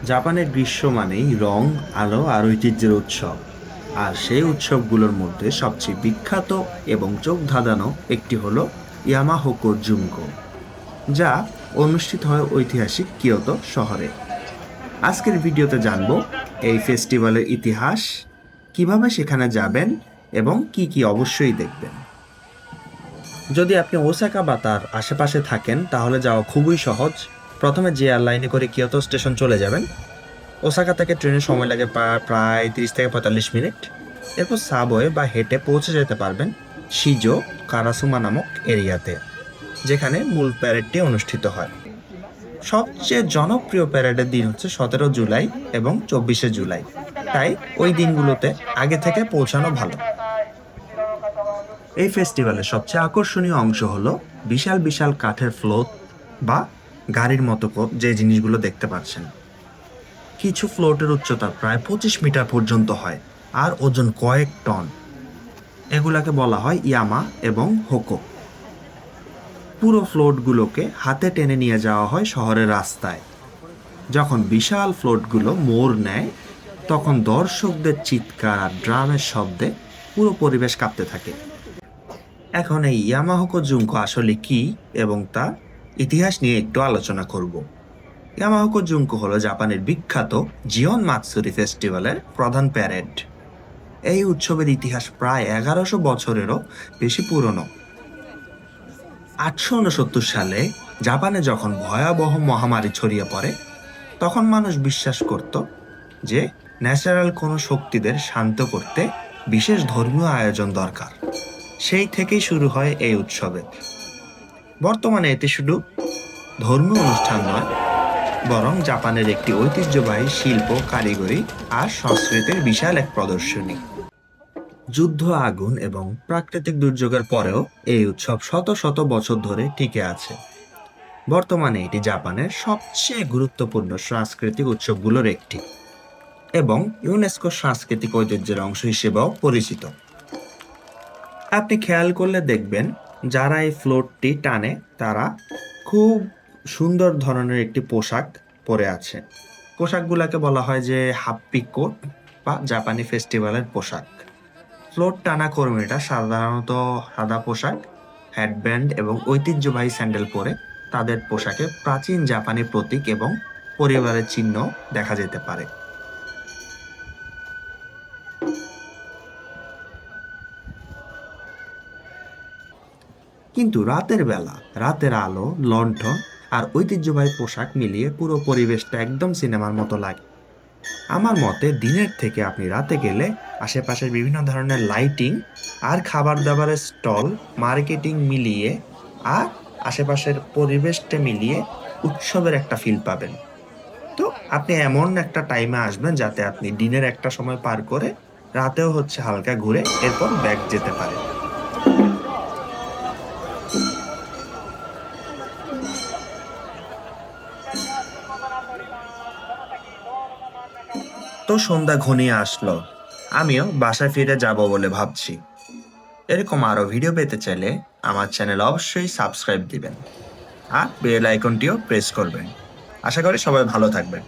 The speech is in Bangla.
জাপানের গ্রীষ্ম মানেই রং, আলো আর ঐতিহ্যের উৎসব। আর সেই উৎসবগুলোর মধ্যে সবচেয়ে বিখ্যাত এবং চোখ ধাঁধানো একটি হলো ইয়ামাহাকো জুঙ্কো, যা অনুষ্ঠিত হয় ঐতিহাসিক কিয়োতো শহরে। আজকের ভিডিওতে জানবো এই ফেস্টিভ্যালের ইতিহাস, কিভাবে সেখানে যাবেন এবং কি কি অবশ্যই দেখবেন। যদি আপনি ওসাকা বা তার আশেপাশে থাকেন তাহলে যাওয়া খুবই সহজ। প্রথমে যে এয়ারলাইনে করে কিয়োতো স্টেশন চলে যাবেন। ওসাকা থেকে ট্রেনের সময় লাগে প্রায় 30 থেকে 45 মিনিট। এরপর সাবওয়ে বা হেঁটে পৌঁছে যেতে পারবেন শিজো কারাসুমা নামক এরিয়াতে, যেখানে মূল প্যারেডটি অনুষ্ঠিত হয়। সবচেয়ে জনপ্রিয় প্যারেডের দিন হচ্ছে 17 জুলাই এবং 24শে জুলাই, তাই ওই দিনগুলোতে আগে থেকে পৌঁছানো ভালো। এই ফেস্টিভ্যালের সবচেয়ে আকর্ষণীয় অংশ হলো বিশাল বিশাল কাঠের ফ্লোট বা গাড়ির মতো যে জিনিসগুলো দেখতে পাচ্ছেন। কিছু ফ্লোটের উচ্চতা প্রায় 25 মিটার পর্যন্ত হয় আর ওজন কয়েক টন। এগুলাকে বলা হয় ইয়ামা এবং হোকো। পুরো ফ্লোটগুলোকে হাতে টেনে নিয়ে যাওয়া হয় শহরের রাস্তায়। যখন বিশাল ফ্লোটগুলো মোড় নেয় তখন দর্শকদের চিৎকার আর ড্রামের শব্দে পুরো পরিবেশ কাঁপতে থাকে। এখন এই ইয়ামাহাকো জুঙ্কো আসলে কি এবং তা ইতিহাস নিয়ে একটু আলোচনা করব। ইয়ামাহাকো জুঙ্কো হলো জাপানের বিখ্যাত জিওন মাতসুরি ফেস্টিভ্যালের প্রধান প্যারেড। এই উৎসবের ইতিহাস প্রায় 1100 বছরেরও বেশি পুরনো। 869 সালে জাপানে যখন ভয়াবহ মহামারী ছড়িয়ে পড়ে, তখন মানুষ বিশ্বাস করত যে ন্যাচারাল কোনো শক্তিদের শান্ত করতে বিশেষ ধর্মীয় আয়োজন দরকার। সেই থেকেই শুরু হয় এই উৎসবের। বর্তমানে এটি শুধু ধর্মীয় অনুষ্ঠান নয়, বরং জাপানের একটি ঐতিহ্যবাহী শিল্প, কারিগরি আর সংস্কৃতির বিশাল এক প্রদর্শনী। যুদ্ধ, আগুন এবং প্রাকৃতিক দুর্যোগের পরেও এই উৎসব শত শত বছর ধরে টিকে আছে। বর্তমানে এটি জাপানের সবচেয়ে গুরুত্বপূর্ণ সাংস্কৃতিক উৎসবগুলোর একটি এবং ইউনেস্কো সাংস্কৃতিক ঐতিহ্যের অংশ হিসেবেও পরিচিত। আপনি খেয়াল করলে দেখবেন যারা এই ফ্লোটটি টানে তারা খুব সুন্দর ধরনের একটি পোশাক পরে আছে। পোশাকগুলোকে বলা হয় যে হাপ্পি কোট বা জাপানি ফেস্টিভ্যালের পোশাক। ফ্লোট টানা কর্মীরা সাধারণত সাদা পোশাক, হেডব্যান্ড এবং ঐতিহ্যবাহী স্যান্ডেল পরে তাদের পোশাকে প্রাচীন জাপানি প্রতীক এবং পরিবারের চিহ্ন দেখা যেতে পারে। কিন্তু রাতের বেলা রাতের আলো, লণ্ঠন আর ঐতিহ্যবাহী পোশাক মিলিয়ে পুরো পরিবেশটা একদম সিনেমার মতো লাগে। আমার মতে দিনের থেকে আপনি রাতে গেলে আশেপাশের বিভিন্ন ধরনের লাইটিং আর খাবার দাবারের স্টল, মার্কেটিং মিলিয়ে আর আশেপাশের পরিবেশটা মিলিয়ে উৎসবের একটা ফিল পাবেন। তো আপনি এমন একটা টাইমে আসবেন যাতে আপনি দিনের একটা সময় পার করে রাতেও হচ্ছে হালকা ঘুরে এরপর ব্যাক যেতে পারেন। তো সন্ধ্যা ঘনিয়ে আসলো, আমিও বাসায় ফিরে যাব বলে ভাবছি। এরকম আরো ভিডিও পেতে চাইলে আমার চ্যানেল অবশ্যই সাবস্ক্রাইব দিবেন আর বেল আইকনটিও প্রেস করবেন। আশা করি সবাই ভালো থাকবেন।